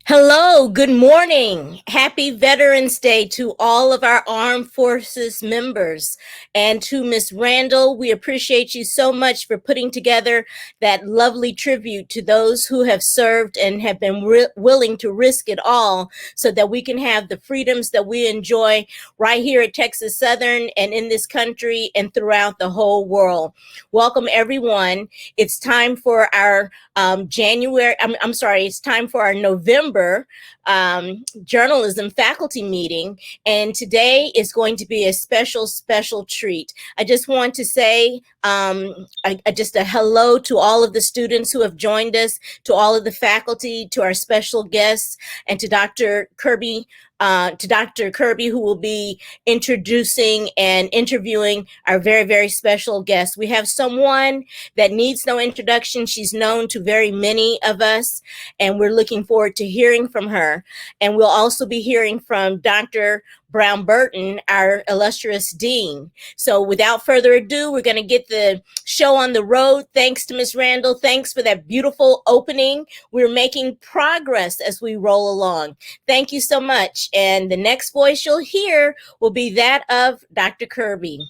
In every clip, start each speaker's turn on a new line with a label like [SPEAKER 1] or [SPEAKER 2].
[SPEAKER 1] Hello, good morning. Happy Veterans Day to all of our armed forces members. And to Miss Randall, we appreciate you so much for putting together that lovely tribute to those who have served and have been willing to risk it all so that we can have the freedoms that we enjoy right here at Texas Southern and in this country and throughout the whole world. Welcome, everyone. It's time for our it's time for our November journalism faculty meeting. And today is going to be a special treat. I just want to say just a hello to all of the students who have joined us, to all of the faculty, to our special guests, and to Dr. Kirby, who will be introducing and interviewing our very special guest. We have someone that needs no introduction. She's known to very many of us, and we're looking forward to hearing from her. And we'll also be hearing from Dr. Brown Burton, our illustrious dean. So without further ado, we're going to get the show on the road. Thanks to Ms. Randall. Thanks for that beautiful opening. We're making progress as we roll along. Thank you so much. And the next voice you'll hear will be that of Dr. Kirby.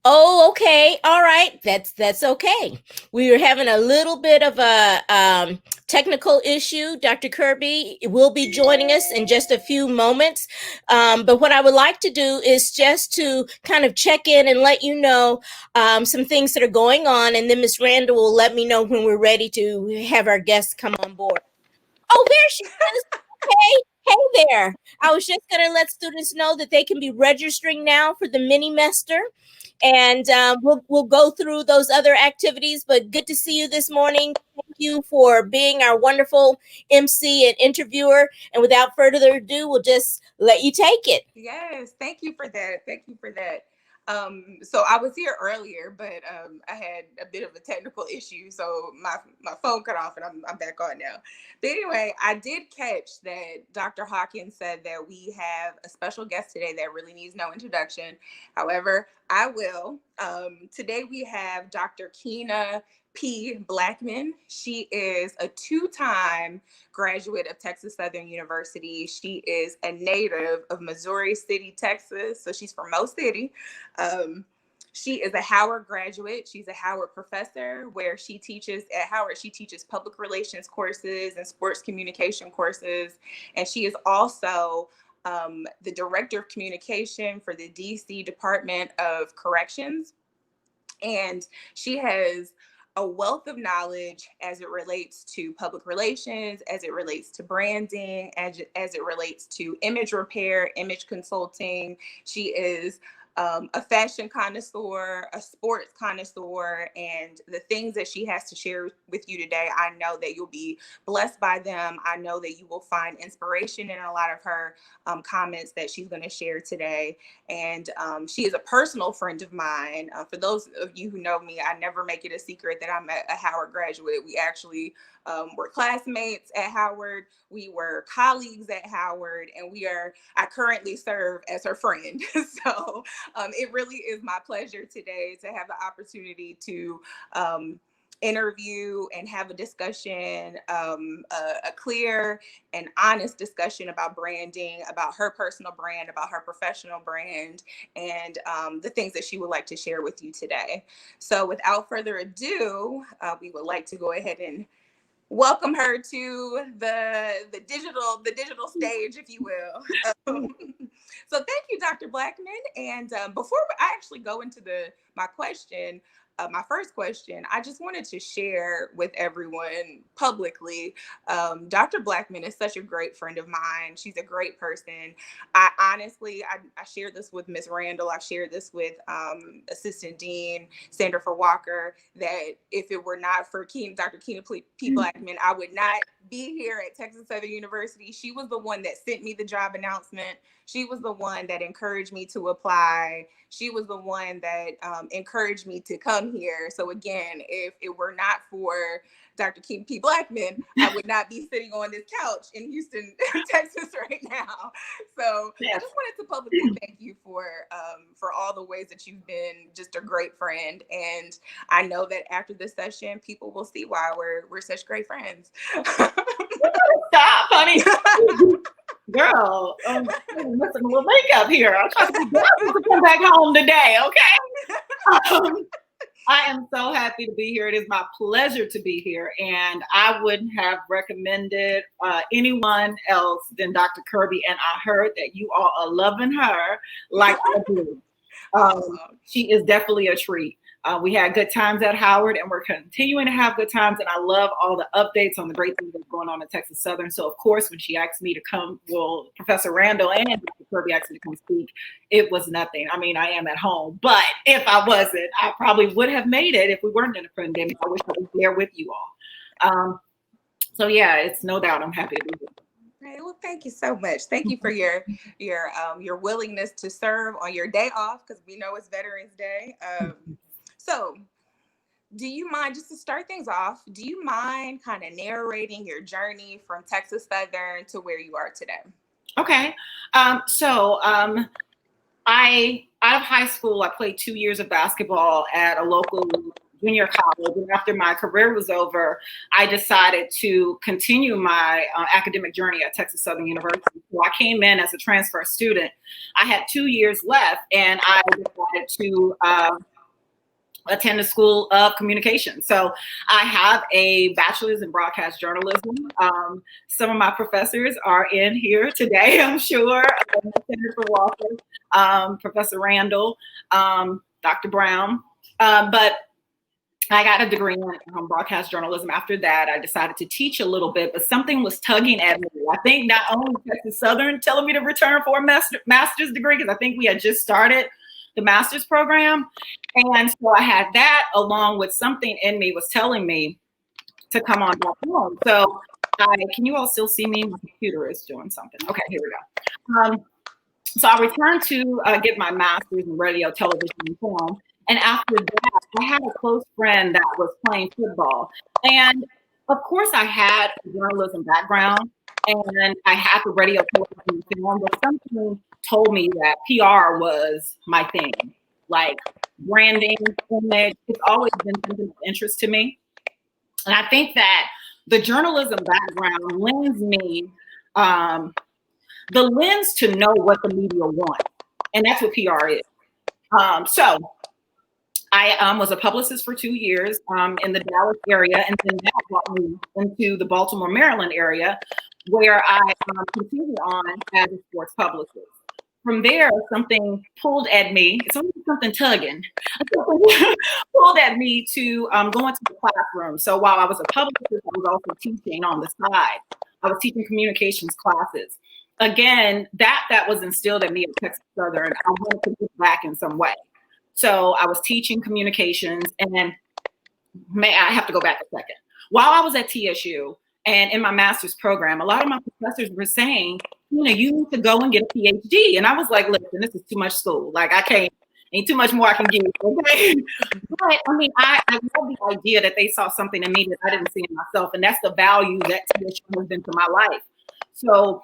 [SPEAKER 1] Oh, okay. All right. That's okay. We were having a little bit of a technical issue. Dr. Kirby will be joining us in just a few moments. But what I would like to do is just to kind of check in and let you know some things that are going on. And then Ms. Randall will let me know when we're ready to have our guests come on board. Oh, there she is. Hey there. I was just going to let students know that they can be registering now for the mini-mester. And we'll go through those other activities, but good to see you this morning. Thank you for being our wonderful MC and interviewer. And without further ado, we'll just let you take it.
[SPEAKER 2] Yes, thank you for that. So I was here earlier, but I had a bit of a technical issue, so my phone cut off, and I'm back on now. But anyway, I did catch that Dr. Hawkins said that we have a special guest today that really needs no introduction. However, I will. Today we have Dr. Keena Blackmon. She is a two-time graduate of Texas Southern University. She is a native of Missouri City, Texas. So she's from Mo City. She is a Howard graduate. She's a Howard professor where she teaches at Howard. She teaches public relations courses and sports communication courses. And she is also the director of communication for the DC Department of Corrections. And she has a wealth of knowledge as it relates to public relations, as it relates to branding, as it relates to image repair, image consulting. She is a fashion connoisseur, a sports connoisseur, and the things that she has to share with you today, I know that you'll be blessed by them. I know that you will find inspiration in a lot of her comments that she's going to share today. And she is a personal friend of mine. For those of you who know me, I never make it a secret that I'm a Howard graduate. We actually were classmates at Howard. We were colleagues at Howard, and I currently serve as her friend. So it really is my pleasure today to have the opportunity to interview and have a discussion, a clear and honest discussion about branding, about her personal brand, about her professional brand, and the things that she would like to share with you today. So without further ado, we would like to go ahead and welcome her to the digital stage, if you will. So thank you, Dr. Blackmon. And before I actually go into my question, my first question, I just wanted to share with everyone publicly. Dr. Blackmon is such a great friend of mine. She's a great person. I honestly, I shared this with Ms. Randall. I shared this with Assistant Dean Sandra Walker, that if it were not for Dr. Keena P. Blackmon, I would not be here at Texas Southern University. She was the one that sent me the job announcement. She was the one that encouraged me to apply. She was the one that encouraged me to come here. So again, if it were not for Dr. Keena P. Blackmon, I would not be sitting on this couch in Houston, Texas right now. So yes. I just wanted to publicly thank you for all the ways that you've been just a great friend. And I know that after this session, people will see why we're such great friends.
[SPEAKER 3] Stop, honey. Girl, I'm missing a little makeup here. I'm trying to be glad to come back home today, okay? I am so happy to be here. It is my pleasure to be here. And I wouldn't have recommended anyone else than Dr. Kirby. And I heard that you all are loving her like I do. She is definitely a treat. We had good times at Howard, and we're continuing to have good times. And I love all the updates on the great things that's going on at Texas Southern. So, of course, when she asked me to come, well, Professor Randall and Dr. Kirby asked me to come speak, it was nothing. I mean, I am at home. But if I wasn't, I probably would have made it if we weren't in a pandemic. I wish I was there with you all. So, yeah, it's no doubt I'm happy to be here.
[SPEAKER 2] Right, well, thank you so much. Thank you for your willingness to serve on your day off, because we know it's Veterans Day. So do you mind, just to start things off, do you mind kind of narrating your journey from Texas Southern to where you are today?
[SPEAKER 3] Okay. So out of high school, I played 2 years of basketball at a local junior college. And after my career was over, I decided to continue my academic journey at Texas Southern University. So I came in as a transfer student. I had 2 years left, and I decided to attend the School of Communication. So I have a bachelor's in broadcast journalism. Some of my professors are in here today, I'm sure. Senator Walker, Professor Randall, Dr. Brown. But I got a degree in broadcast journalism. After that, I decided to teach a little bit, but something was tugging at me. I think not only Texas Southern telling me to return for a master's degree, because I think we had just started the master's program. And so I had that, along with something in me was telling me to come on back home. So can you all still see me? My computer is doing something. Okay, here we go. So I returned to get my master's in radio, television, and film. And after that, I had a close friend that was playing football. And of course, I had a journalism background, and I had the radio, television, and film, but something told me that PR was my thing. Like branding, image, it's always been something of interest to me. And I think that the journalism background lends me the lens to know what the media wants. And that's what PR is. So I was a publicist for 2 years in the Dallas area, and then that brought me into the Baltimore, Maryland area, where I continued on as a sports publicist. From there, something pulled at me. It's always something tugging. Pulled at me to go into the classroom. So while I was a publicist, I was also teaching on the side. I was teaching communications classes. again, that was instilled in me at Texas Southern. I wanted to give back in some way. So I was teaching communications, and then I have to go back a second. While I was at TSU and in my master's program, a lot of my professors were saying, you need to go and get a PhD. And I was like, listen, this is too much school. Like, I can't, ain't too much more I can give. Okay. But I mean, I love the idea that they saw something in me that I didn't see in myself. And that's the value that TSU has been to my life. So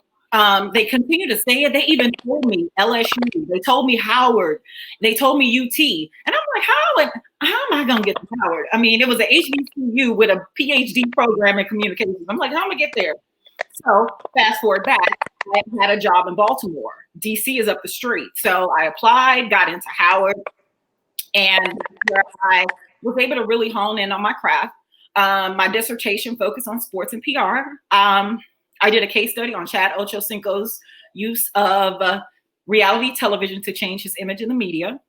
[SPEAKER 3] they continue to say it. They even told me LSU. They told me Howard. They told me UT. And I'm like, how am I going to get to Howard? I mean, it was an HBCU with a PhD program in communications. I'm like, how am I going to get there? So fast forward back, I had a job in Baltimore. DC is up the street. So I applied, got into Howard, and where I was able to really hone in on my craft. My dissertation focused on sports and PR. I did a case study on Chad Ochocinco's use of reality television to change his image in the media.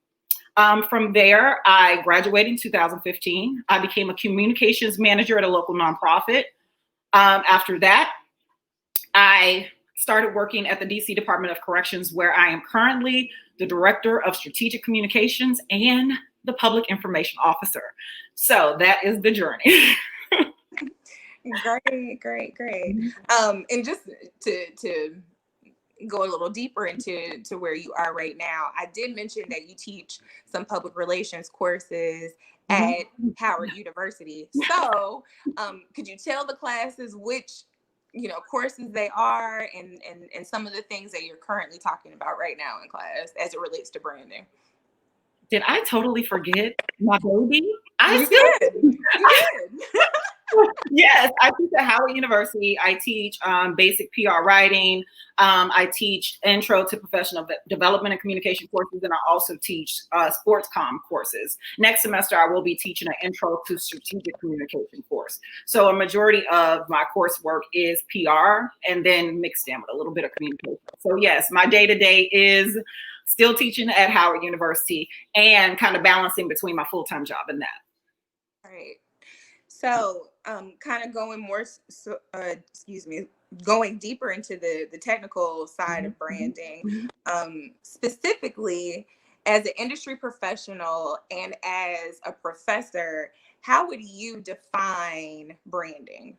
[SPEAKER 3] From there, I graduated in 2015. I became a communications manager at a local nonprofit. After that, I started working at the DC Department of Corrections, where I am currently the Director of Strategic Communications and the Public Information Officer. So that is the journey.
[SPEAKER 2] Great. And just to go a little deeper into where you are right now, I did mention that you teach some public relations courses at Howard University. So could you tell the classes which courses they are and some of the things that you're currently talking about right now in class as it relates to branding?
[SPEAKER 3] Did I totally forget my baby?
[SPEAKER 2] You did.
[SPEAKER 3] Yes, I teach at Howard University. I teach basic PR writing. I teach intro to professional development and communication courses, and I also teach sports comm courses. Next semester, I will be teaching an intro to strategic communication course. So a majority of my coursework is PR and then mixed in with a little bit of communication. So yes, my day-to-day is still teaching at Howard University and kind of balancing between my full-time job and that.
[SPEAKER 2] Right. So kind of going going deeper into the technical side of branding, specifically as an industry professional and as a professor, how would you define branding?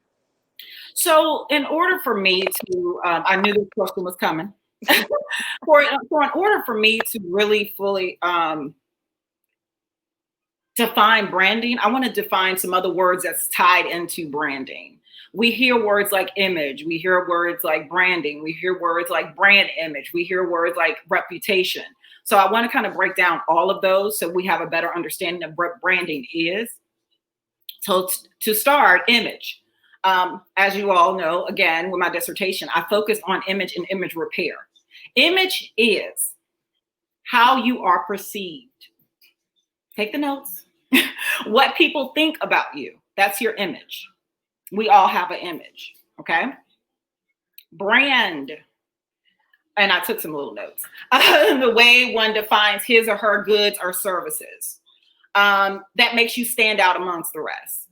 [SPEAKER 3] So in order for me to, I knew this question was coming. For in order for me to really fully define branding, I want to define some other words that's tied into branding. We hear words like image. We hear words like branding. We hear words like brand image. We hear words like reputation. So I want to kind of break down all of those so we have a better understanding of what branding is. So to start, image. As you all know, again, with my dissertation, I focused on image and image repair. Image is how you are perceived. Take the notes. What people think about you. That's your image. We all have an image, okay? Brand. And I took some little notes. The way one defines his or her goods or services. That makes you stand out amongst the rest.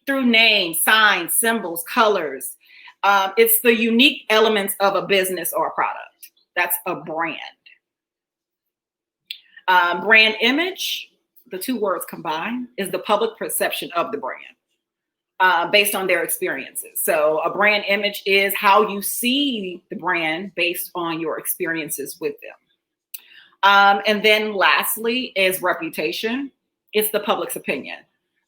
[SPEAKER 3] Through names, signs, symbols, colors. It's the unique elements of a business or a product. That's a brand. Brand image, the two words combined, is the public perception of the brand based on their experiences. So a brand image is how you see the brand based on your experiences with them. And then lastly is reputation. It's the public's opinion.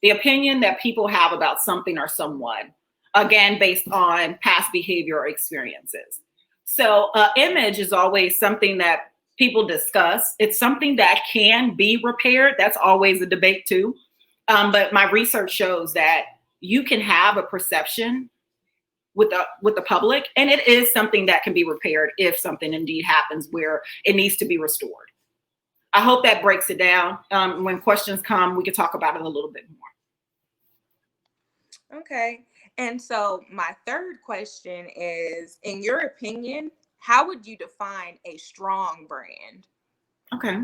[SPEAKER 3] The opinion that people have about something or someone, again, based on past behavior or experiences. So image is always something that people discuss. It's something that can be repaired. That's always a debate too. But my research shows that you can have a perception with the public, and it is something that can be repaired if something indeed happens where it needs to be restored. I hope that breaks it down. When questions come, we can talk about it a little bit more.
[SPEAKER 2] Okay. And so my third question is, in your opinion, how would you define a strong brand?
[SPEAKER 3] Okay.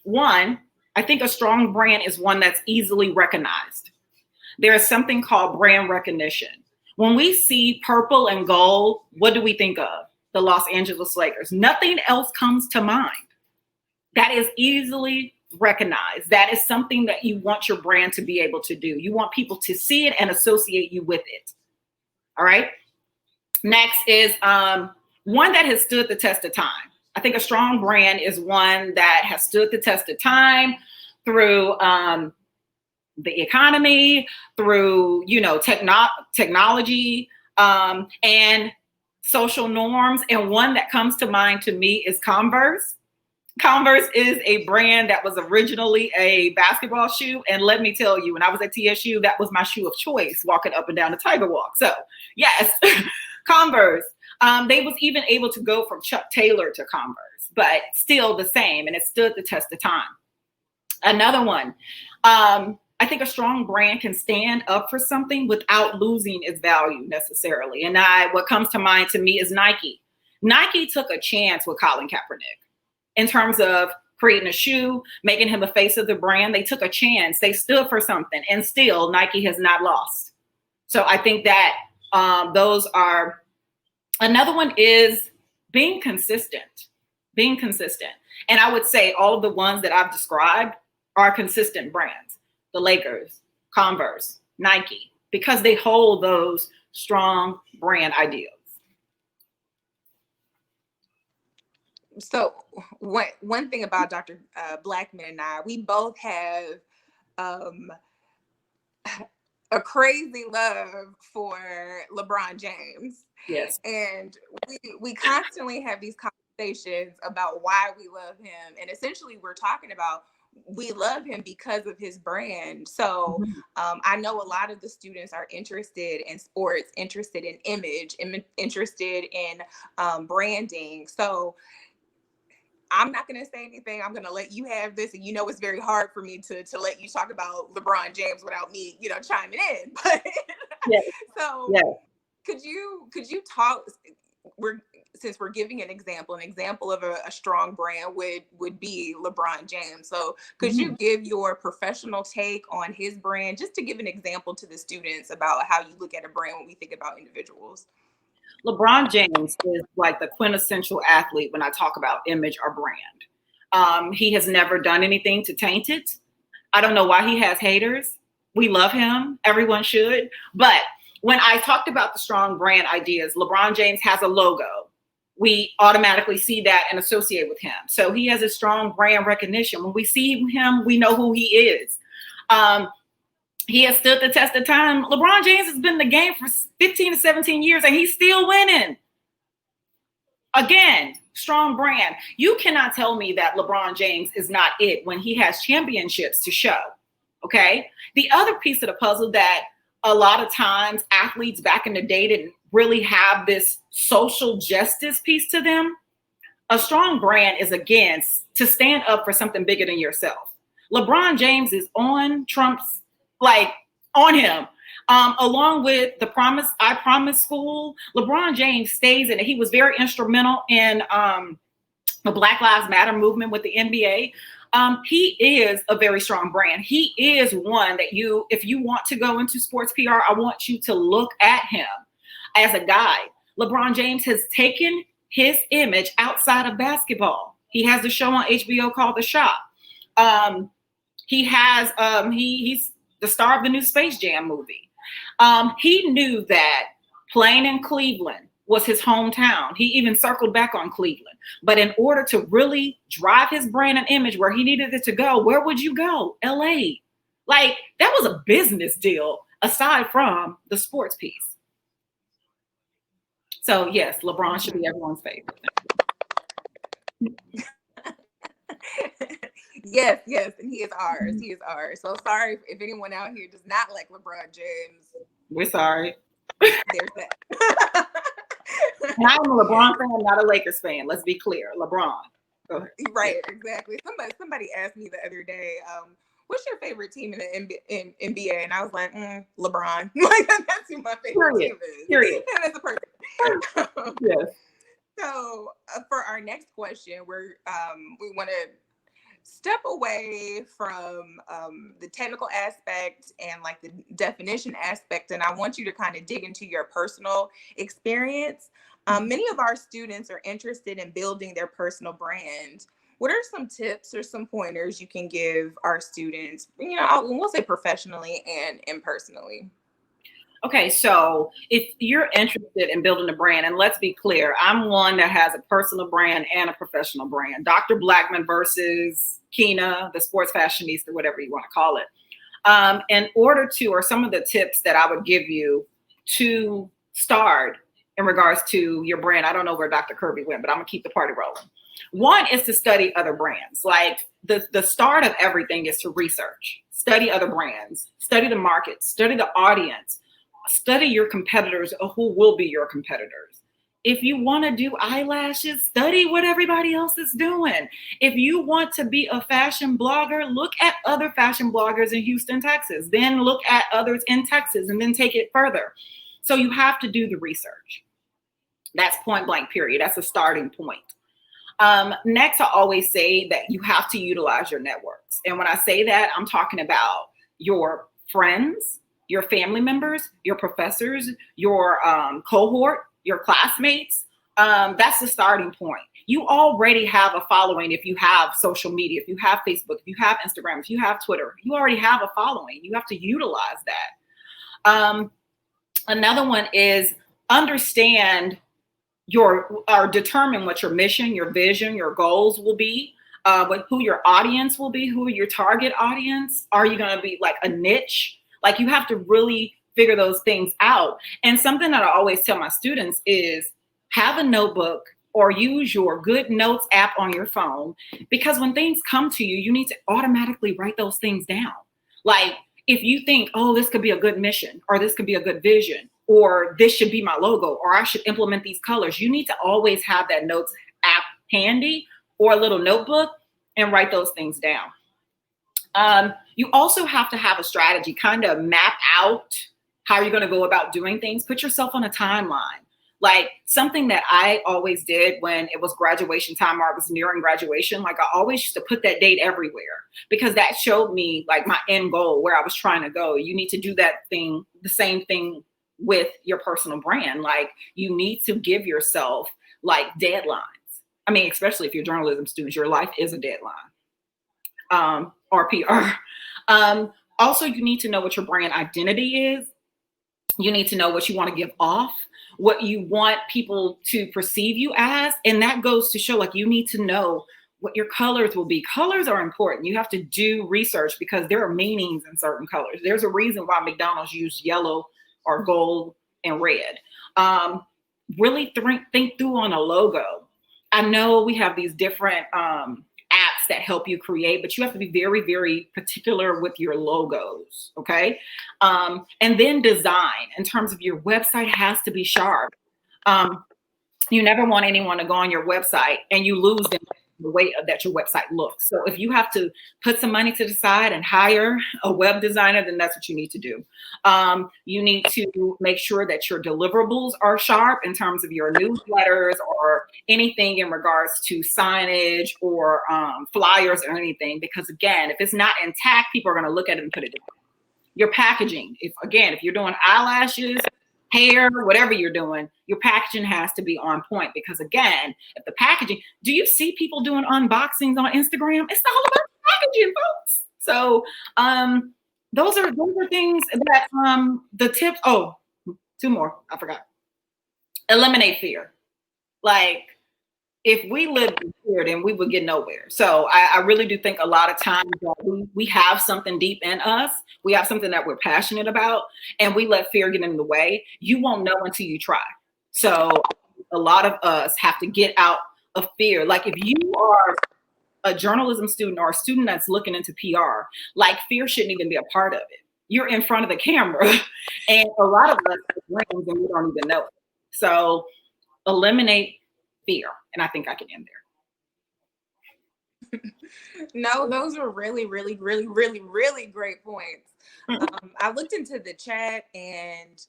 [SPEAKER 3] One, I think a strong brand is one that's easily recognized. There is something called brand recognition. When we see purple and gold, what do we think of? The Los Angeles Lakers. Nothing else comes to mind. That is easily recognized. That is something that you want your brand to be able to do. You want people to see it and associate you with it. All right. Next is one that has stood the test of time. I think a strong brand is one that has stood the test of time through the economy, through, technology, and social norms. And one that comes to mind to me is Converse. Converse is a brand that was originally a basketball shoe. And let me tell you, when I was at TSU, that was my shoe of choice walking up and down the Tiger Walk. So yes, Converse. They was even able to go from Chuck Taylor to Converse, but still the same. And it stood the test of time. Another one, I think a strong brand can stand up for something without losing its value necessarily. And what comes to mind to me is Nike. Nike took a chance with Colin Kaepernick in terms of creating a shoe, making him a face of the brand. They took a chance. They stood for something, and still Nike has not lost. So I think that those are. Another one is being consistent. Being consistent. And I would say all of the ones that I've described are consistent brands. The Lakers, Converse, Nike, because they hold those strong brand ideals.
[SPEAKER 2] So one thing about Dr. Blackmon and I, we both have a crazy love for LeBron James.
[SPEAKER 3] Yes.
[SPEAKER 2] And we constantly have these conversations about why we love him. And essentially we're talking about we love him because of his brand. So I know a lot of the students are interested in sports, interested in image, interested in branding. So I'm not going to say anything. I'm going to let you have this. And it's very hard for me to let you talk about LeBron James without me, chiming in. But
[SPEAKER 3] yes.
[SPEAKER 2] So
[SPEAKER 3] yes.
[SPEAKER 2] Could you talk, since we're giving an example of a strong brand would be LeBron James. So could you give your professional take on his brand, just to give an example to the students about how you look at a brand when we think about individuals?
[SPEAKER 3] LeBron James is like the quintessential athlete when I talk about image or brand. He has never done anything to taint it. I don't know why he has haters. We love him. Everyone should. But when I talked about the strong brand ideas, LeBron James has a logo. We automatically see that and associate with him. So he has a strong brand recognition. When we see him, we know who he is. He has stood the test of time. LeBron James has been in the game for 15 to 17 years, and he's still winning. Again, strong brand. You cannot tell me that LeBron James is not it when he has championships to show. Okay. The other piece of the puzzle that a lot of times athletes back in the day didn't really have this social justice piece to them. A strong brand is, again, to stand up for something bigger than yourself. LeBron James is on Trump's, on him. Along with the I Promise School, LeBron James stays in it. He was very instrumental in the Black Lives Matter movement with the NBA. He is a very strong brand. He is one that if you want to go into sports PR, I want you to look at him as a guide. LeBron James has taken his image outside of basketball. He has a show on HBO called The Shop. He's the star of the new Space Jam movie. He knew that playing in Cleveland was his hometown. He even circled back on Cleveland. But in order to really drive his brand and image where he needed it to go, where would you go? LA. That was a business deal aside from the sports piece. So yes, LeBron should be everyone's favorite.
[SPEAKER 2] Yes, and he is ours. He is ours. So sorry if anyone out here does not like LeBron James.
[SPEAKER 3] We're sorry.
[SPEAKER 2] There's that.
[SPEAKER 3] And I'm a LeBron fan, not a Lakers fan. Let's be clear. LeBron. Go ahead.
[SPEAKER 2] Right, exactly. Somebody asked me the other day, what's your favorite team in the NBA? And I was like, LeBron. That's who my favorite team is.
[SPEAKER 3] Period.
[SPEAKER 2] And that's a person.
[SPEAKER 3] Yes.
[SPEAKER 2] So for our next question, we want to step away from the technical aspect and like the definition aspect, and I want you to kind of dig into your personal experience. Many of our students are interested in building their personal brand. What are some tips or some pointers you can give our students, we'll say professionally and impersonally?
[SPEAKER 3] Okay, so if you're interested in building a brand, and let's be clear, I'm one that has a personal brand and a professional brand. Dr. Blackmon versus Keena, the sports fashionista, whatever you want to call it. In order to, or some of the tips that I would give you to start in regards to your brand, I don't know where Dr. Kirby went, but I'm gonna keep the party rolling. One is to study other brands. Like the start of everything is to research, study other brands, study the market, study the audience, study your competitors or who will be your competitors. If you want to do eyelashes, study what everybody else is doing. If you want to be a fashion blogger, look at other fashion bloggers in Houston, Texas. Then look at others in Texas and then take it further. So you have to do the research. That's point blank, period. That's a starting point. Next, I always say that you have to utilize your networks. And when I say that, I'm talking about your friends, your family members, your professors, your cohort, your classmates. That's the starting point. You already have a following if you have social media, if you have Facebook, if you have Instagram, if you have Twitter, you already have a following. You have to utilize that. Another one is understand or determine what your mission, your vision, your goals will be, who your audience will be, who your target audience. Are you going to be like a niche? Like you have to really figure those things out. And something that I always tell my students is have a notebook or use your Good Notes app on your phone, because when things come to you, you need to automatically write those things down. Like if you think, oh, this could be a good mission, or this could be a good vision, or this should be my logo, or I should implement these colors, you need to always have that Notes app handy or a little notebook and write those things down. You also have to have a strategy, kind of map out how you're going to go about doing things. Put yourself on a timeline. Like something that I always did when it was graduation time or I was nearing graduation, like I always used to put that date everywhere, because that showed me like my end goal, where I was trying to go. You need to do that thing, the same thing with your personal brand. Like you need to give yourself like deadlines. I mean, especially if you're journalism students, your life is a deadline. Or PR. Also, you need to know what your brand identity is. You need to know what you want to give off, what you want people to perceive you as. And that goes to show, like, you need to know what your colors will be. Colors are important. You have to do research because there are meanings in certain colors. There's a reason why McDonald's used yellow or gold and red. Really think through on a logo. I know we have these different apps that help you create, but you have to be very, very particular with your logos, okay? And then design, in terms of your website, has to be sharp. You never want anyone to go on your website and you lose them the way that your website looks. So if you have to put some money to the side and hire a web designer, then that's what you need to do. You need to make sure that your deliverables are sharp in terms of your newsletters or anything in regards to signage or flyers or anything, because again, if it's not intact, people are going to look at it and put it down. Your packaging, if you're doing eyelashes, hair, whatever you're doing, your packaging has to be on point, because again, if the packaging, do you see people doing unboxings on Instagram? It's all about packaging, folks. So those are things that the tips. Oh, two more, I forgot. Eliminate fear. Like, if we lived in fear, then we would get nowhere. So I really do think a lot of times that we have something deep in us. We have something that we're passionate about, and we let fear get in the way. You won't know until you try. So a lot of us have to get out of fear. Like if you are a journalism student or a student that's looking into PR, like fear shouldn't even be a part of it. You're in front of the camera, and a lot of us have dreams and we don't even know it. So eliminate fear. And I think I can end
[SPEAKER 2] there. No, those are really, really, really, really, really great points. I looked into the chat and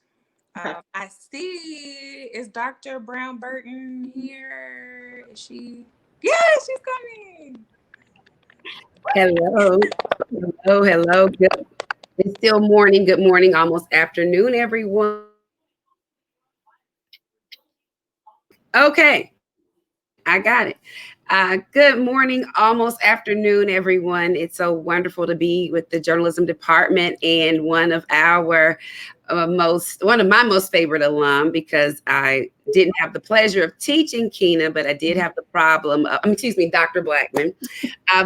[SPEAKER 2] I see, is Dr. Brown Burton here? Is she? Yeah, she's coming.
[SPEAKER 4] Hello. Hello. Hello. Good. It's still morning. Good morning. Almost afternoon, everyone. Okay. I got it. Good morning, almost afternoon, everyone. It's so wonderful to be with the journalism department and one of my most favorite alum, because I didn't have the pleasure of teaching Keena, but I did have the problem. Excuse me, Dr. Blackmon.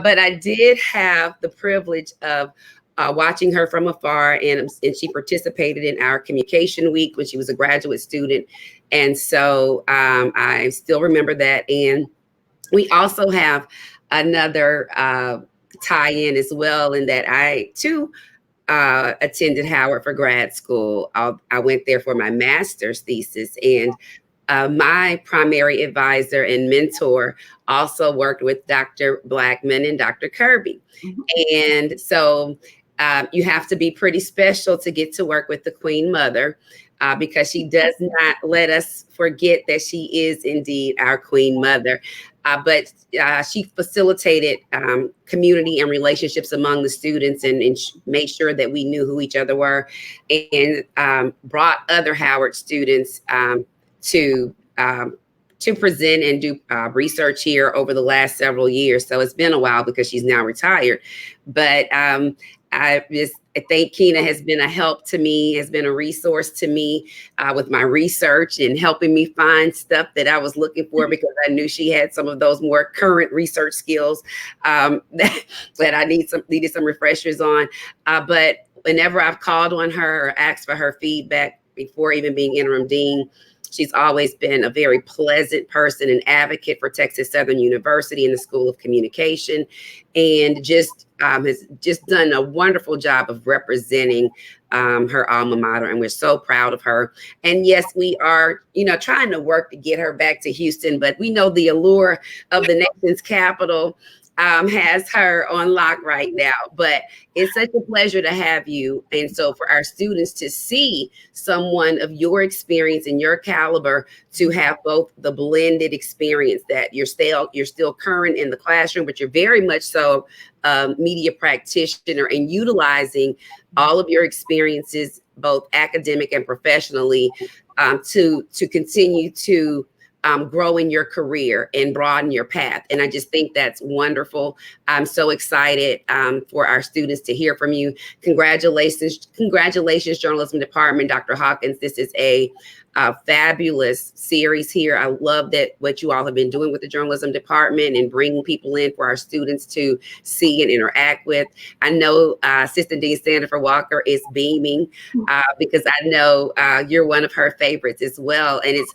[SPEAKER 4] But I did have the privilege of watching her from afar, and she participated in our communication week when she was a graduate student. And so I still remember that. And we also have another tie-in as well, in that I too attended Howard for grad school. I went there for my master's thesis, and my primary advisor and mentor also worked with Dr. Blackmon and Dr. Kirby. And so you have to be pretty special to get to work with the Queen Mother, because she does not let us forget that she is indeed our Queen Mother. But she facilitated community and relationships among the students, and made sure that we knew who each other were, and brought other Howard students to to present and do research here over the last several years. So it's been a while because she's now retired. But I think Keena has been a help to me, has been a resource to me with my research, and helping me find stuff that I was looking for, because I knew she had some of those more current research skills that I needed some refreshers on. But whenever I've called on her or asked for her feedback before even being interim dean, she's always been a very pleasant person, an advocate for Texas Southern University and the School of Communication, and just has just done a wonderful job of representing her alma mater. And we're so proud of her. And yes, we are, trying to work to get her back to Houston, but we know the allure of the nation's capital has her on lock right now. But it's such a pleasure to have you. And so for our students to see someone of your experience and your caliber, to have both the blended experience, that you're still current in the classroom, but you're very much so media practitioner, and utilizing all of your experiences, both academic and professionally, to continue to grow in your career and broaden your path. And I just think that's wonderful. I'm so excited for our students to hear from you. Congratulations, Journalism Department, Dr. Hawkins. This is a fabulous series here. I love that what you all have been doing with the journalism department, and bringing people in for our students to see and interact with. I know Assistant Dean Sandifer Walker is beaming because I know you're one of her favorites as well. And it's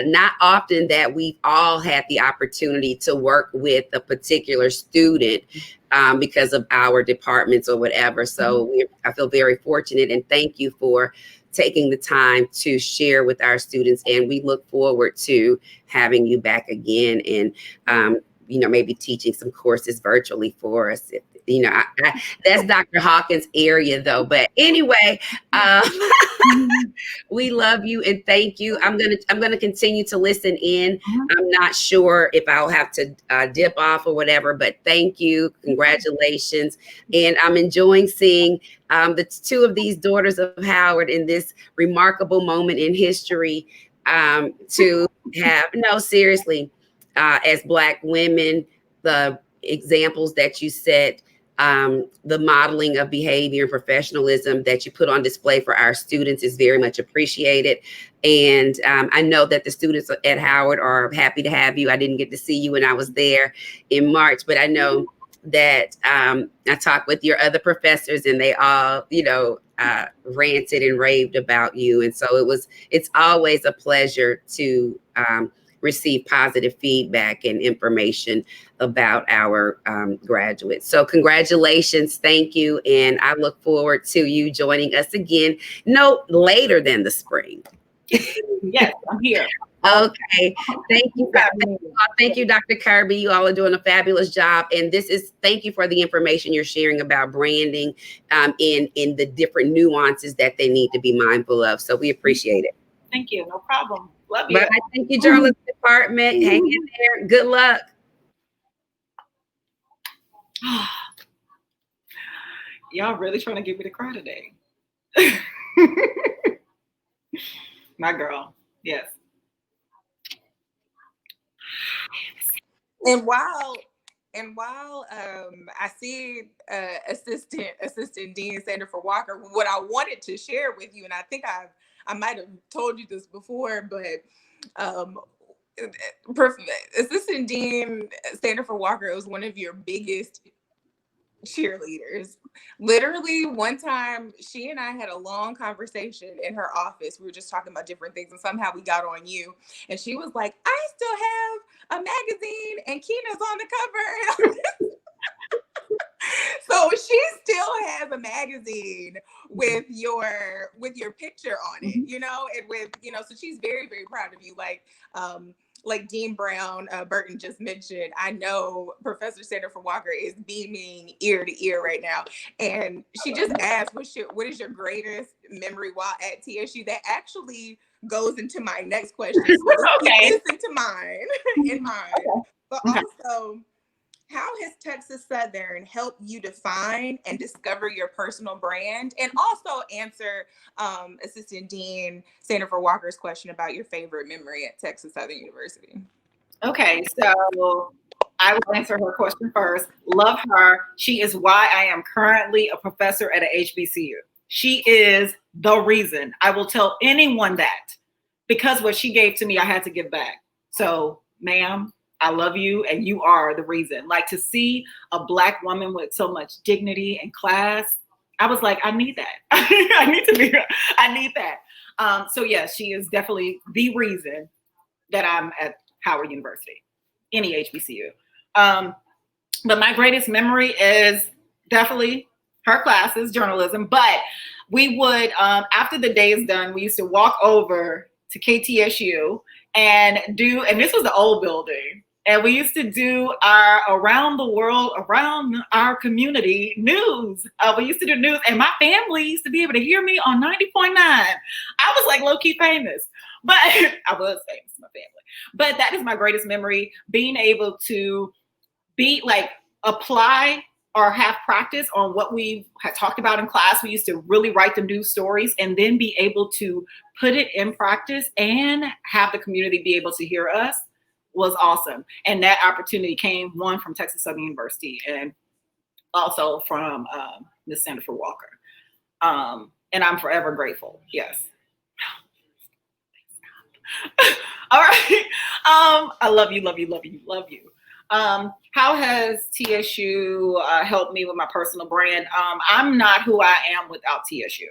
[SPEAKER 4] not often that we've all had the opportunity to work with a particular student because of our departments or whatever. So I feel very fortunate, and thank you for taking the time to share with our students. And we look forward to having you back again, and maybe teaching some courses virtually for us. That's Dr. Hawkins' area though. But anyway, we love you and thank you. I'm gonna continue to listen in. I'm not sure if I'll have to dip off or whatever, but thank you, congratulations, and I'm enjoying seeing the two of these daughters of Howard in this remarkable moment in history. To have, no, seriously, as Black women, the examples that you set, the modeling of behavior and professionalism that you put on display for our students is very much appreciated. And I know that the students at Howard are happy to have you. I didn't get to see you when I was there in March, but I know that I talked with your other professors, and they all, ranted and raved about you. And so it's always a pleasure to receive positive feedback and information about our graduates. So congratulations, thank you. And I look forward to you joining us again, no later than the spring.
[SPEAKER 3] Yes, I'm here.
[SPEAKER 4] Okay, thank you. Thank you, Dr. Kirby. You all are doing a fabulous job. And thank you for the information you're sharing about branding in the different nuances that they need to be mindful of. So we appreciate it.
[SPEAKER 3] Thank you. No problem. Love you.
[SPEAKER 4] Bye. Thank you, journalism department. Hang in there. Good luck.
[SPEAKER 3] Y'all really trying to get me to cry today. My girl, yes.
[SPEAKER 2] And while I see Assistant Dean Sandra Walker, what I wanted to share with you, and I think I might have told you this before, but um, Assistant Dean Sandra Walker was one of your biggest cheerleaders. Literally, one time she and I had a long conversation in her office. We were just talking about different things, and somehow we got on you. And she was like, I still have a magazine, and Keena's on the cover. So she still has a magazine with your picture on it, you know, and with, you know, so she's very, very proud of you. Like Dean Brown Burton just mentioned, I know Professor Sandra Walker is beaming ear to ear right now. And she just asked, what is your greatest memory while at TSU? That actually goes into my next question. So let's keep this into in mind. But also, how has Texas Southern helped you define and discover your personal brand? And also answer Assistant Dean Sandra Walker's question about your favorite memory at Texas Southern University.
[SPEAKER 3] Okay, so I will answer her question first. Love her. She is why I am currently a professor at a HBCU. She is the reason. I will tell anyone that, because what she gave to me, I had to give back. So, ma'am, I love you, and you are the reason. Like, to see a Black woman with so much dignity and class, I was like, I need that. I need that. So yes, she is definitely the reason that I'm at Howard University, any HBCU. But my greatest memory is definitely her classes, journalism. But we would, after the day is done, we used to walk over to KTSU and this was the old building. And we used to do our around the world, around our community news. We used to do news, and my family used to be able to hear me on 90.9. I was like low-key famous, but I was famous in my family. But that is my greatest memory, being able to apply or have practice on what we had talked about in class. We used to really write the news stories and then be able to put it in practice and have the community be able to hear us was awesome. And that opportunity came, one, from Texas Southern University and also from Ms. Sandra Walker. And I'm forever grateful. Yes. All right. I love you, love you, love you, love you. How has TSU helped me with my personal brand? I'm not who I am without TSU.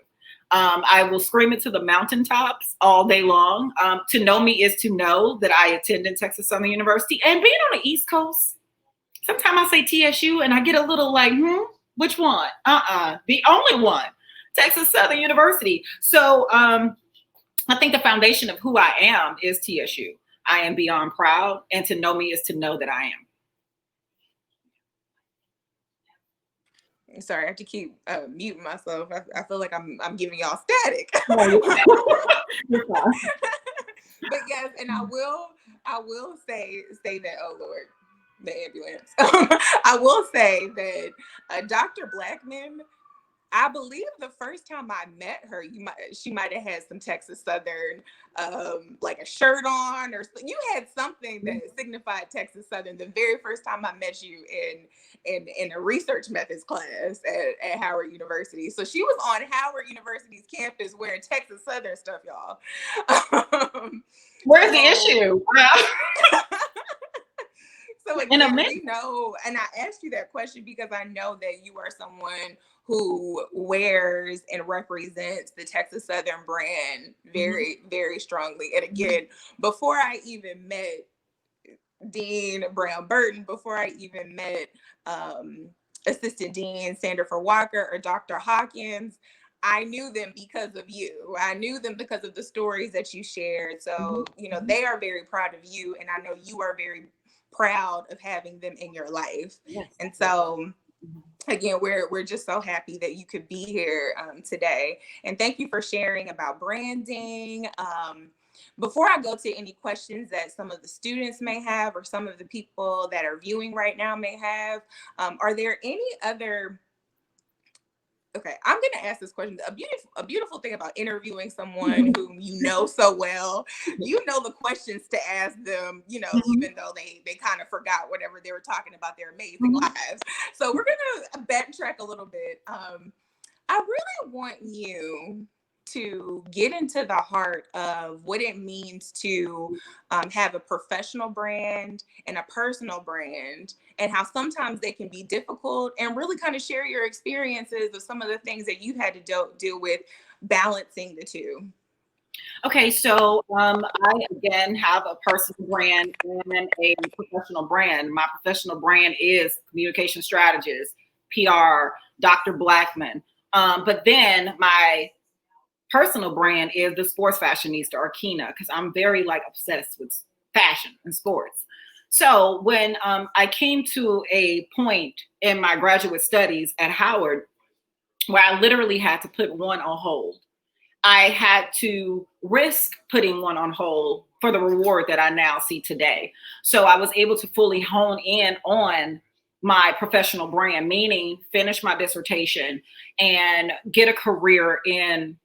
[SPEAKER 3] I will scream it to the mountaintops all day long. To know me is to know that I attended Texas Southern University. And being on the East Coast, sometimes I say TSU and I get a little like, which one? The only one, Texas Southern University. So I think the foundation of who I am is TSU. I am beyond proud, and to know me is to know that I am.
[SPEAKER 2] Sorry, I have to keep muting myself. I feel like I'm giving y'all static. But yes, and I will say that, oh Lord, the ambulance. I will say that Dr. Blackmon, I believe the first time I met her, she might have had some Texas Southern, like a shirt on, or you had something that signified Texas Southern. The very first time I met you in a research methods class at Howard University. So she was on Howard University's campus wearing Texas Southern stuff, y'all.
[SPEAKER 3] Where's the issue?
[SPEAKER 2] So again, we know, and I asked you that question because I know that you are someone who wears and represents the Texas Southern brand very, very strongly. And again, before I even met Dean Brown Burton, before I even met Assistant Dean Sandra Walker or Dr. Hawkins, I knew them because of you. I knew them because of the stories that you shared. So, you know, they are very proud of you. And I know you are very proud of having them in your life. Yes. And so again, we're just so happy that you could be here today. And thank you for sharing about branding. Before I go to any questions that some of the students may have or some of the people that are viewing right now may have, are there any other Okay, I'm going to ask this question. A beautiful thing about interviewing someone whom you know so well, you know the questions to ask them, you know, even though they kind of forgot whatever they were talking about their amazing lives. So we're going to backtrack a little bit. I really want you to get into the heart of what it means to have a professional brand and a personal brand, and how sometimes they can be difficult, and really kind of share your experiences of some of the things that you've had to deal with balancing the two.
[SPEAKER 3] Okay, so I again have a personal brand and a professional brand. My professional brand is communication strategist, PR, Dr. Blackmon. But then my personal brand is the sports fashionista, or Keena, because I'm very obsessed with fashion and sports. So when I came to a point in my graduate studies at Howard where I literally had to put one on hold, I had to risk putting one on hold for the reward that I now see today. So I was able to fully hone in on my professional brand, meaning finish my dissertation and get a career in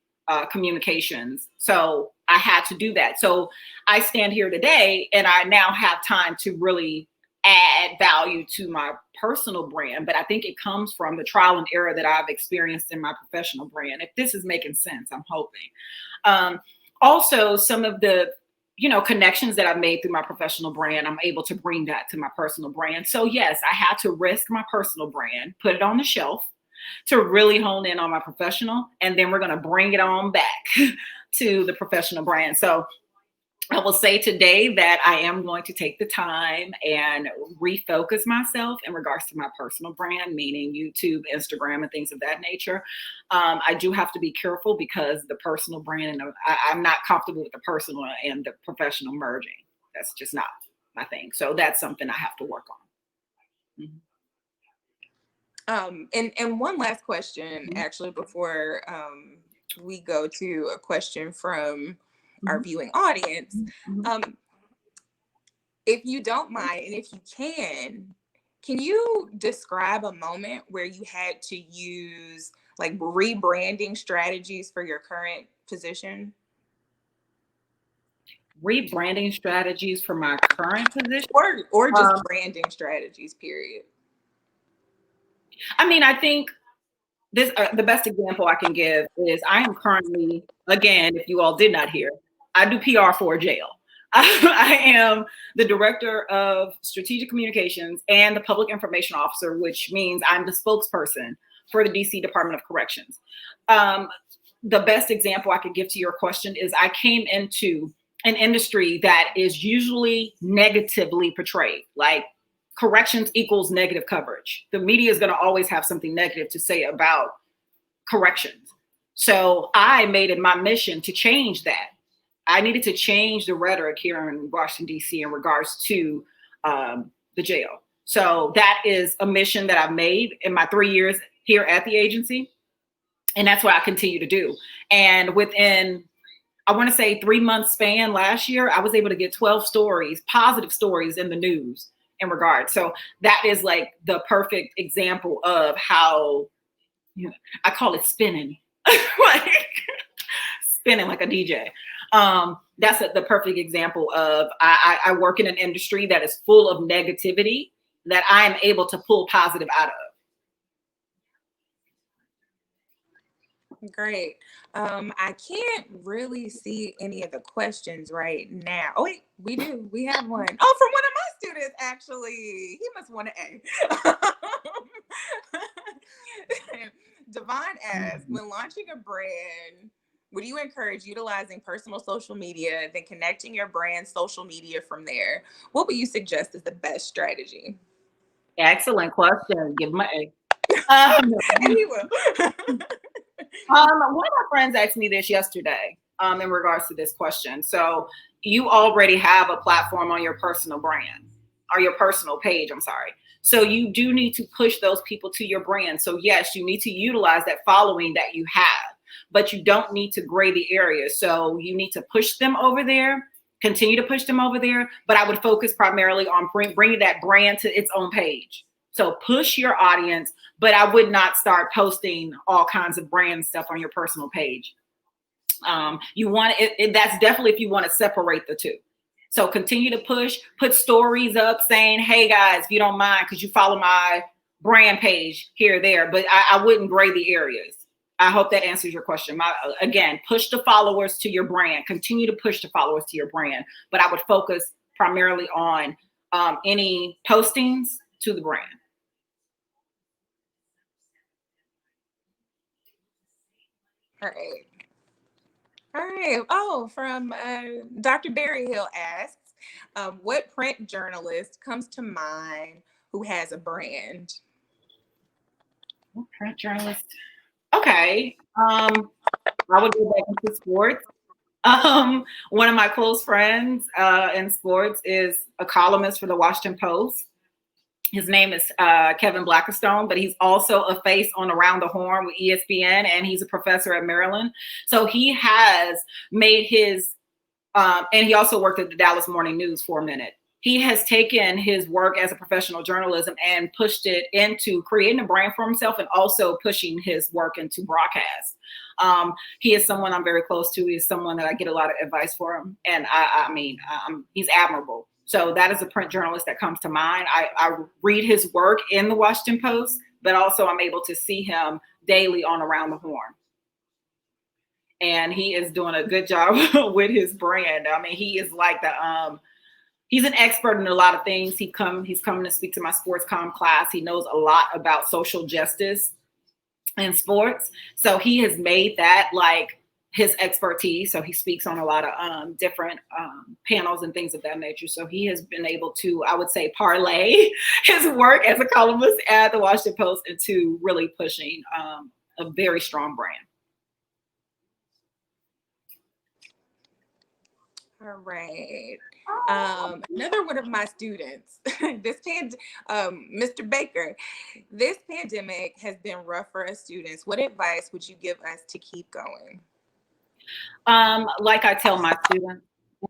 [SPEAKER 3] communications. So I had to do that. So I stand here today and I now have time to really add value to my personal brand. But I think it comes from the trial and error that I've experienced in my professional brand. If this is making sense, I'm hoping. Also, some of the connections that I've made through my professional brand, I'm able to bring that to my personal brand. So yes, I had to risk my personal brand, put it on the shelf to really hone in on my professional. And then we're going to bring it on back to the professional brand. So I will say today that I am going to take the time and refocus myself in regards to my personal brand, meaning YouTube, Instagram, and things of that nature. I do have to be careful because the personal brand, and I'm not comfortable with the personal and the professional merging. That's just not my thing. So that's something I have to work on. Mm-hmm.
[SPEAKER 2] And one last question, actually, before we go to a question from our viewing audience. If you don't mind, and if you can you describe a moment where you had to use rebranding strategies for your current position?
[SPEAKER 3] Rebranding strategies for my current position?
[SPEAKER 2] Or just branding strategies, period.
[SPEAKER 3] I mean, I think this the best example I can give is I am currently, again, if you all did not hear, I do PR for a jail. I am the director of strategic communications and the public information officer, which means I'm the spokesperson for the DC Department of Corrections. The best example I could give to your question is I came into an industry that is usually negatively portrayed, like corrections equals negative coverage. The media is going to always have something negative to say about corrections. So I made it my mission to change that. I needed to change the rhetoric here in Washington, D.C. in regards to the jail. So that is a mission that I've made in my 3 years here at the agency. And that's what I continue to do. And within, I want to say 3 months span last year, I was able to get 12 stories, positive stories in the news in regard. So that is the perfect example of how, I call it spinning, spinning like a DJ. That's the perfect example of I work in an industry that is full of negativity that I am able to pull positive out of.
[SPEAKER 2] Great. I can't really see any of the questions right now. Oh wait, we do. We have one. Oh, from one of my students, actually. He must want an A. Devon asks, when launching a brand, would you encourage utilizing personal social media, then connecting your brand social media from there? What would you suggest is the best strategy?
[SPEAKER 3] Excellent question. Give him an A.
[SPEAKER 2] And he will.
[SPEAKER 3] One of my friends asked me this yesterday in regards to this question. So you already have a platform on your personal brand, or your personal page, I'm sorry. So you do need to push those people to your brand. So yes, you need to utilize that following that you have. but you don't need to gray the area. So you need to push them over there, continue to push them over there, but I would focus primarily on bringing that brand to its own page. So push your audience, but I would not start posting all kinds of brand stuff on your personal page. You want it, that's definitely if you want to separate the two. So continue to push, put stories up saying, hey guys, if you don't mind, could you follow my brand page here, there, but I wouldn't gray the areas. I hope that answers your question. Again, push the followers to your brand, continue to push the followers to your brand, but I would focus primarily on any postings to the brand.
[SPEAKER 2] All right. All right. Oh, from Dr. Berryhill asks, what print journalist comes to mind who has a brand?
[SPEAKER 3] What print journalist? Okay. I would go back into sports. One of my close friends in sports is a columnist for the Washington Post. His name is Kevin Blackstone, but he's also a face on Around the Horn with ESPN, and he's a professor at Maryland. So he has made his, and he also worked at the Dallas Morning News for a minute. He has taken his work as a professional journalism and pushed it into creating a brand for himself and also pushing his work into broadcast. He is someone I'm very close to. He's someone that I get a lot of advice for him. And he's admirable. So that is a print journalist that comes to mind. I read his work in the Washington Post, but also I'm able to see him daily on Around the Horn. And he is doing a good job with his brand. I mean, he is like he's an expert in a lot of things. He's coming to speak to my sports comm class. He knows a lot about social justice in sports. So he has made that like his expertise. So he speaks on a lot of different panels and things of that nature. So he has been able to, I would say, parlay his work as a columnist at the Washington Post into really pushing a very strong brand.
[SPEAKER 2] All right. Another one of my students, Mr. Baker, this pandemic has been rough for us students. What advice would you give us to keep going?
[SPEAKER 3] Like I tell my students,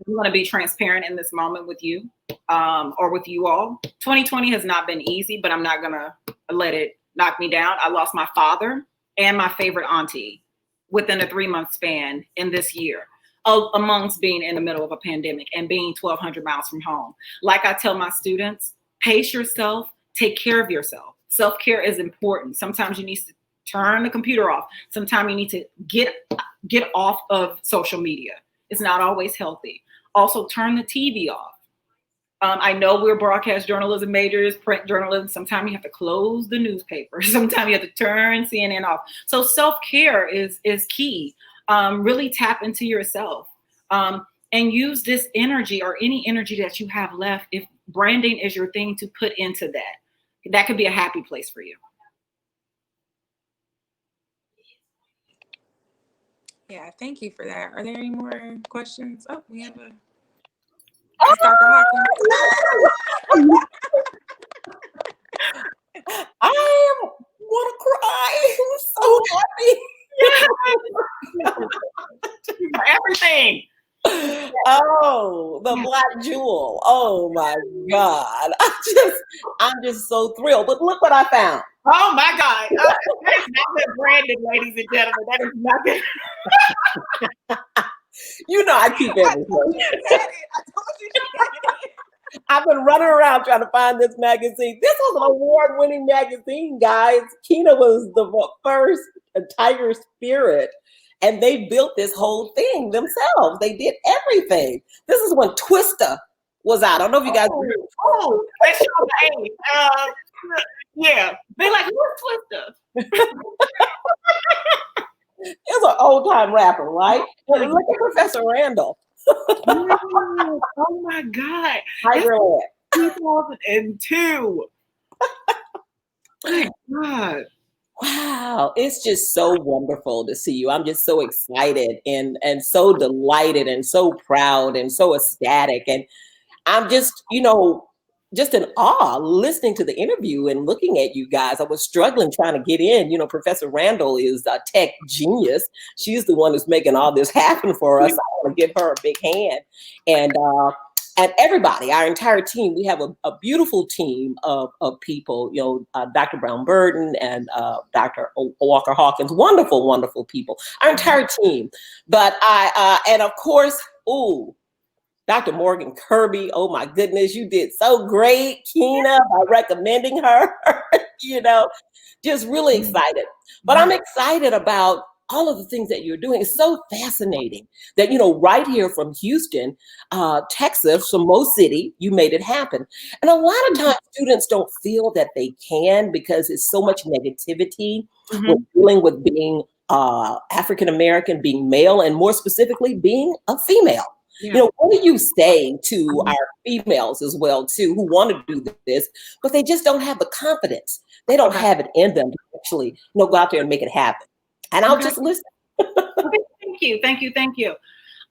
[SPEAKER 3] I'm going to be transparent in this moment with you or with you all. 2020 has not been easy, but I'm not going to let it knock me down. I lost my father and my favorite auntie within a 3-month span in this year, amongst being in the middle of a pandemic and being 1,200 miles from home. Like I tell my students, pace yourself, take care of yourself. Self-care is important. Sometimes you need to turn the computer off. Sometimes you need to get off of social media. It's not always healthy. Also, turn the TV off. I know we're broadcast journalism majors, print journalism. Sometimes you have to close the newspaper. Sometimes you have to turn CNN off. So self-care is key. Really tap into yourself and use this energy or any energy that you have left. If branding is your thing, to put into that, that could be a happy place for you.
[SPEAKER 2] Yeah, thank you for that. Are there any more questions? Oh, we have a
[SPEAKER 1] Dr. Hawkins. I want to cry. I'm so happy.
[SPEAKER 3] Everything.
[SPEAKER 1] Oh, the black jewel. Oh my God. I'm just so thrilled. But look what I found.
[SPEAKER 3] Oh my God. That is not been branded, ladies and gentlemen. That is not been.
[SPEAKER 1] You know I keep everything.
[SPEAKER 2] I told you she had it.
[SPEAKER 1] I've been running around trying to find this magazine. This was an award-winning magazine, guys. Keena was the first Tiger Spirit, and they built this whole thing themselves. They did everything. This is when Twista was out. I don't know if you guys remember.
[SPEAKER 3] Oh, that's your name. Yeah. They like, who's Twista?
[SPEAKER 1] It's an old-time rapper, right? Look at Professor Randall.
[SPEAKER 3] Oh my God.
[SPEAKER 1] Tigerland.
[SPEAKER 3] 2002. My God.
[SPEAKER 1] Wow, it's just so wonderful to see you. I'm just so excited and so delighted and so proud and so ecstatic. And I'm just,
[SPEAKER 5] just in awe listening to the interview and looking at you guys. I was struggling trying to get in. You know, Professor Randall is a tech genius. She's the one who's making all this happen for us. I want to give her a big hand. And everybody, our entire team, we have a beautiful team of people, you know, Dr. Brown Burden and Dr. Walker Hawkins, wonderful, wonderful people, our entire team. But and of course, Dr. Morgan Kirby, oh my goodness, you did so great, Keena, by recommending her, you know, just really excited. But I'm excited about all of the things that you're doing. It's so fascinating that, you know, right here from Houston, Texas, from Mo City, you made it happen. And a lot of times students don't feel that they can because it's so much negativity with dealing with being African-American, being male, and more specifically, being a female. You know, what do you say to our females as well, too, who want to do this, but they just don't have the confidence. They don't have it in them to actually, you know, go out there and make it happen. And I'll just listen.
[SPEAKER 3] Thank you.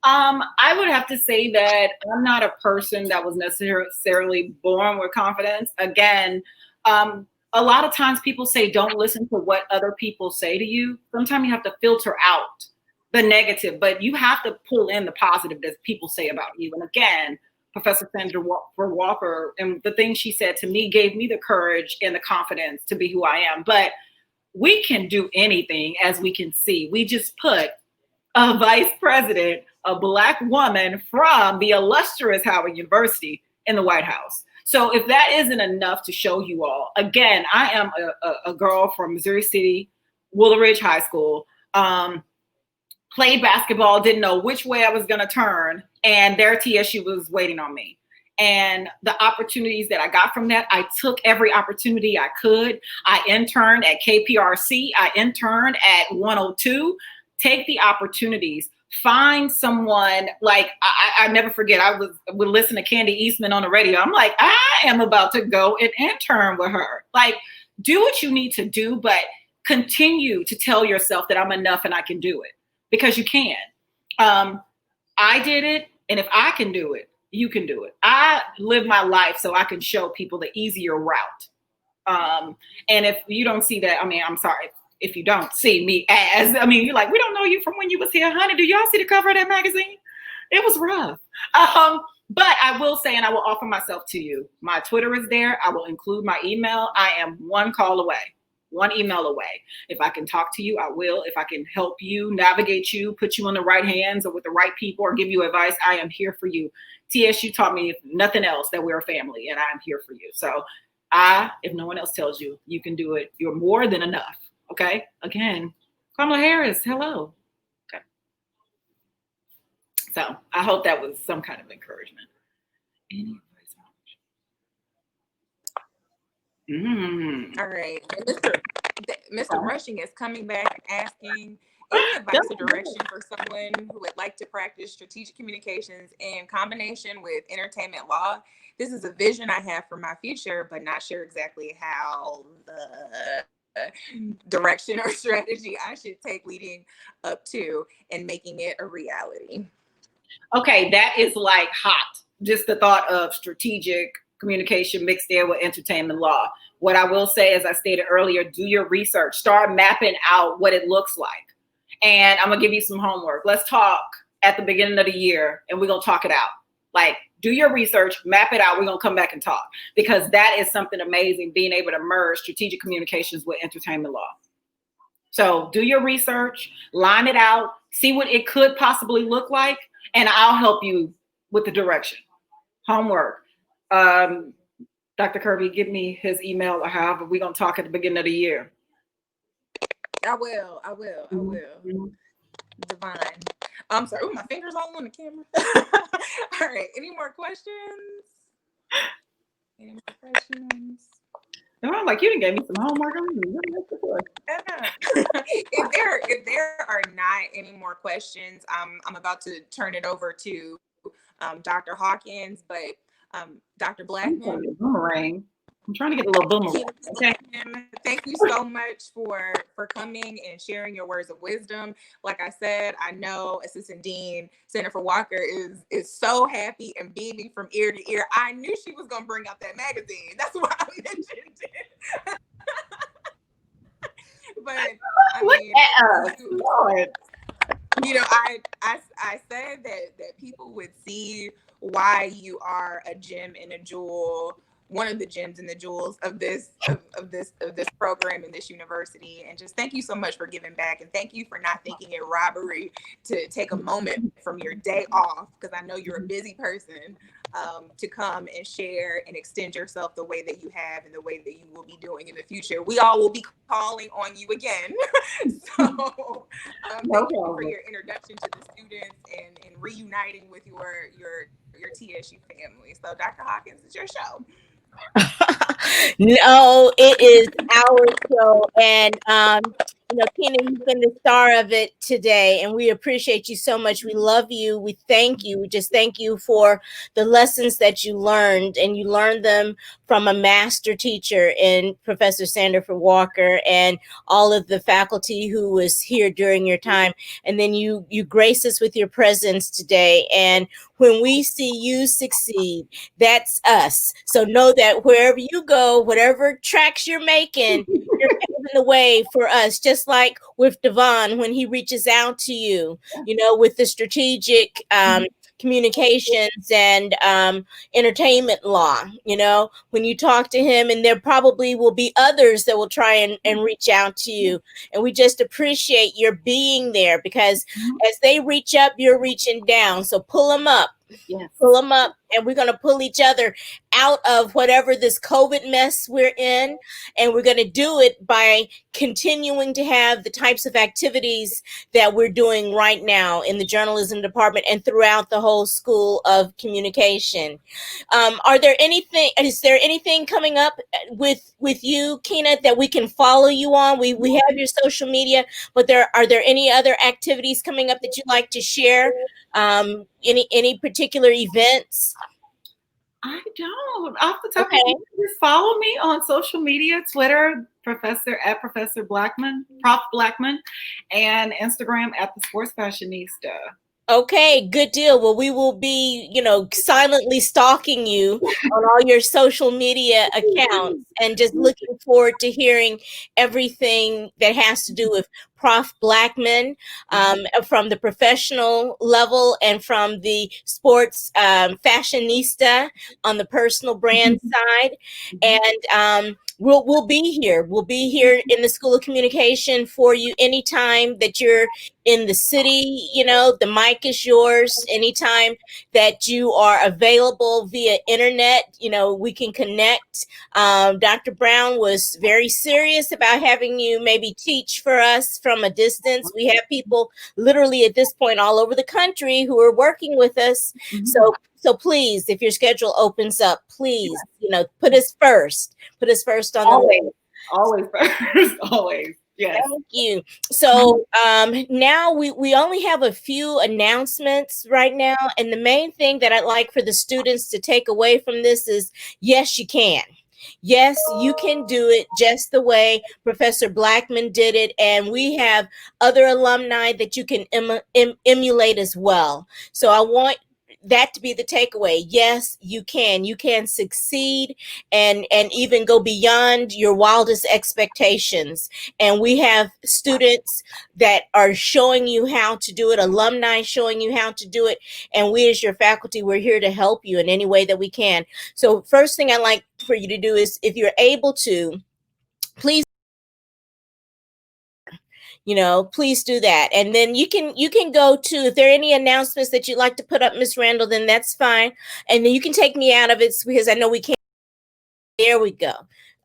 [SPEAKER 3] I would have to say that I'm not a person that was necessarily born with confidence. Again, a lot of times people say, don't listen to what other people say to you. Sometimes you have to filter out the negative, but you have to pull in the positive that people say about you. And again, Professor Sandra Walker, and the things she said to me gave me the courage and the confidence to be who I am. But we can do anything, as we can see. We just put a vice president, a Black woman from the illustrious Howard University in the White House. So if that isn't enough to show you all, again, I am a girl from Missouri City, Woolridge High School, played basketball, didn't know which way I was going to turn, and their TSU was waiting on me. And the opportunities that I got from that, I took every opportunity I could. I interned at KPRC. I interned at 102. Take the opportunities. Find someone, like, I never forget, I would listen to Candy Eastman on the radio. I'm like, I am about to go and intern with her. Like, do what you need to do, but continue to tell yourself that I'm enough and I can do it, because you can. I did it, and if I can do it, you can do it. I live my life so I can show people the easier route. And if you don't see that, I mean, I'm sorry if you don't see me as, I mean, you're like, we don't know you from when you was here, honey. Do y'all see the cover of that magazine? It was rough. But I will say, and I will offer myself to you. My Twitter is there. I will include my email. I am one call away. One email away. If I can talk to you, I will. If I can help you, navigate you, put you in the right hands or with the right people or give you advice, I am here for you. TSU taught me, if nothing else, that we're a family, and I'm here for you. So if no one else tells you, you can do it. You're more than enough. Okay? Again, Kamala Harris, hello. Okay. So I hope that was some kind of encouragement. Any
[SPEAKER 2] All right. Mr. Rushing is coming back asking any advice or direction for someone who would like to practice strategic communications in combination with entertainment law. This is a vision I have for my future, but not sure exactly how the direction or strategy I should take leading up to and making it a reality.
[SPEAKER 3] Okay, that is like hot. Just the thought of strategic communication mixed in with entertainment law. What I will say, as I stated earlier, do your research. Start mapping out what it looks like. And I'm going to give you some homework. Let's talk at the beginning of the year, and we're going to talk it out. Like, do your research, map it out. We're going to come back and talk, because that is something amazing, being able to merge strategic communications with entertainment law. So do your research, line it out, see what it could possibly look like, and I'll help you with the direction. Homework. Dr. Kirby, give me his email, or however we're going to talk at the beginning of the year.
[SPEAKER 2] I will. Mm-hmm. Divine. I'm sorry. Ooh, my fingers all on the camera. All right. Any more questions?
[SPEAKER 3] No, I'm like, you didn't give me some homework.
[SPEAKER 2] If there are not any more questions, I'm about to turn it over to Dr. Hawkins, but Dr. Blackmon.
[SPEAKER 3] I'm trying to get a little boomerang. Okay.
[SPEAKER 2] Thank you so much for coming and sharing your words of wisdom. Like I said, I know Assistant Dean Jennifer Walker is so happy and beaming from ear to ear. I knew she was going to bring out that magazine. That's why I mentioned it. But I mean, you know, I said that people would see why you are a gem and a jewel, one of the gems and the jewels of this program in this university. And just thank you so much for giving back, and thank you for not thinking it robbery to take a moment from your day off, because I know you're a busy person, to come and share and extend yourself the way that you have and the way that you will be doing in the future. We all will be calling on you again. So thank you for your introduction to the students and reuniting with your TSU family. So Dr. Hawkins, it's your show.
[SPEAKER 1] No, it is our show. And, you know, Keena, you've been the star of it today, and we appreciate you so much. We love you. We thank you. We just thank you for the lessons that you learned, and you learned them from a master teacher in Professor Sandifer Walker and all of the faculty who was here during your time. And then you grace us with your presence today. And when we see you succeed, that's us. So know that wherever you go, whatever tracks you're making, you're paving the way for us, just like with Devon when he reaches out to you, you know, with the strategic communications and entertainment law. You know, when you talk to him, and there probably will be others that will try and reach out to you. And we just appreciate your being there, because as they reach up, you're reaching down. So pull them up. Yes. Pull them up, and we're going to pull each other out of whatever this COVID mess we're in. And we're going to do it by continuing to have the types of activities that we're doing right now in the journalism department and throughout the whole School of Communication. Is there anything coming up with you, Keena, that we can follow you on? We have your social media, but are there any other activities coming up that you'd like to share? Any particular events?
[SPEAKER 3] I don't. Off the top of my head, just follow me on social media, Twitter, Professor Blackmon, Prof Blackmon, and Instagram at the Sports Fashionista.
[SPEAKER 1] Okay, good deal. Well, we will be, you know, silently stalking you on all your social media accounts, and just looking forward to hearing everything that has to do with Prof Blackmon, from the professional level and from the sports fashionista on the personal brand side. And we'll be here. We'll be here in the School of Communication for you anytime that you're in the city. You know, the mic is yours. Anytime that you are available via internet, you know, we can connect. Dr. Brown was very serious about having you maybe teach for us from a distance. We have people literally at this point all over the country who are working with us. So please, if your schedule opens up, please, you know, put us first on the list.
[SPEAKER 3] Always first, always. Yes.
[SPEAKER 1] Thank you. So now we only have a few announcements right now. And the main thing that I'd like for the students to take away from this is, yes, you can. Yes, you can do it just the way Professor Blackmon did it. And we have other alumni that you can emulate as well. So I want that to be the takeaway. Yes, you can succeed and even go beyond your wildest expectations. And we have students that are showing you how to do it, alumni showing you how to do it. And we as your faculty, we're here to help you in any way that we can. So first thing I'd like for you to do is, if you're able to, please, you know, please do that. And then you can go to, if there are any announcements that you'd like to put up, Miss Randall, then that's fine. And then you can take me out of it, because I know we can't. There we go.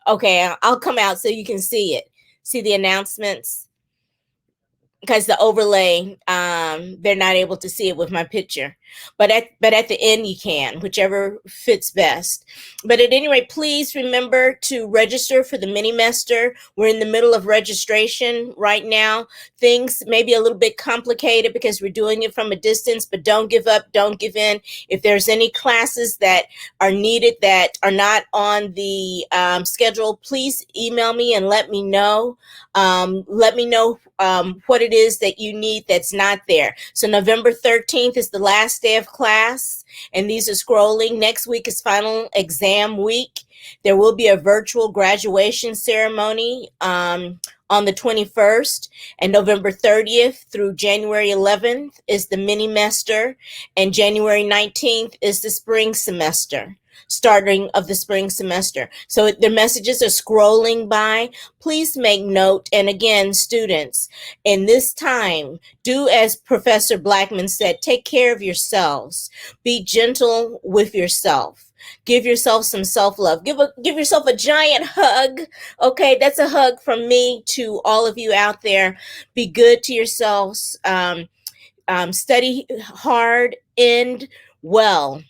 [SPEAKER 1] Okay, I'll come out so you can see it. See the announcements. because the overlay, they're not able to see it with my picture, but at the end you can, whichever fits best. But at any rate, please remember to register for the mini-mester. We're in the middle of registration right now. Things may be a little bit complicated because we're doing it from a distance, but don't give up, don't give in. If there's any classes that are needed that are not on the schedule, please email me and let me know. Let me know what it is that you need that's not there. So November 13th is the last day of class, and these are scrolling. Next week is final exam week. There will be a virtual graduation ceremony on the 21st, and November 30th through January 11th is the mini-mester, and January 19th is the spring semester, starting of the spring semester. So the messages are scrolling by. Please make note. And again, students, in this time, do as Professor Blackmon said, take care of yourselves. Be gentle with yourself. Give yourself some self-love. Give yourself a giant hug. Okay, that's a hug from me to all of you out there. Be good to yourselves. Study hard, end well.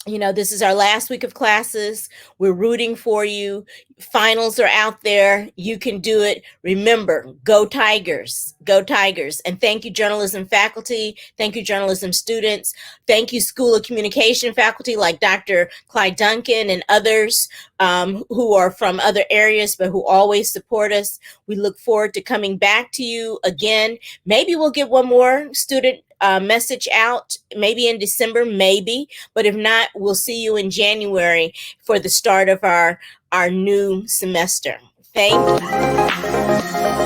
[SPEAKER 1] You know, this is our last week of classes. We're rooting for you. Finals are out there. You can do it. Remember, go Tigers, go Tigers. And thank you, journalism faculty. Thank you, journalism students. Thank you, School of Communication faculty like Dr. Clyde Duncan and others who are from other areas, but who always support us. We look forward to coming back to you again. Maybe we'll get one more student message out, maybe in December, maybe. But if not, we'll see you in January for the start of our new semester. Thank you.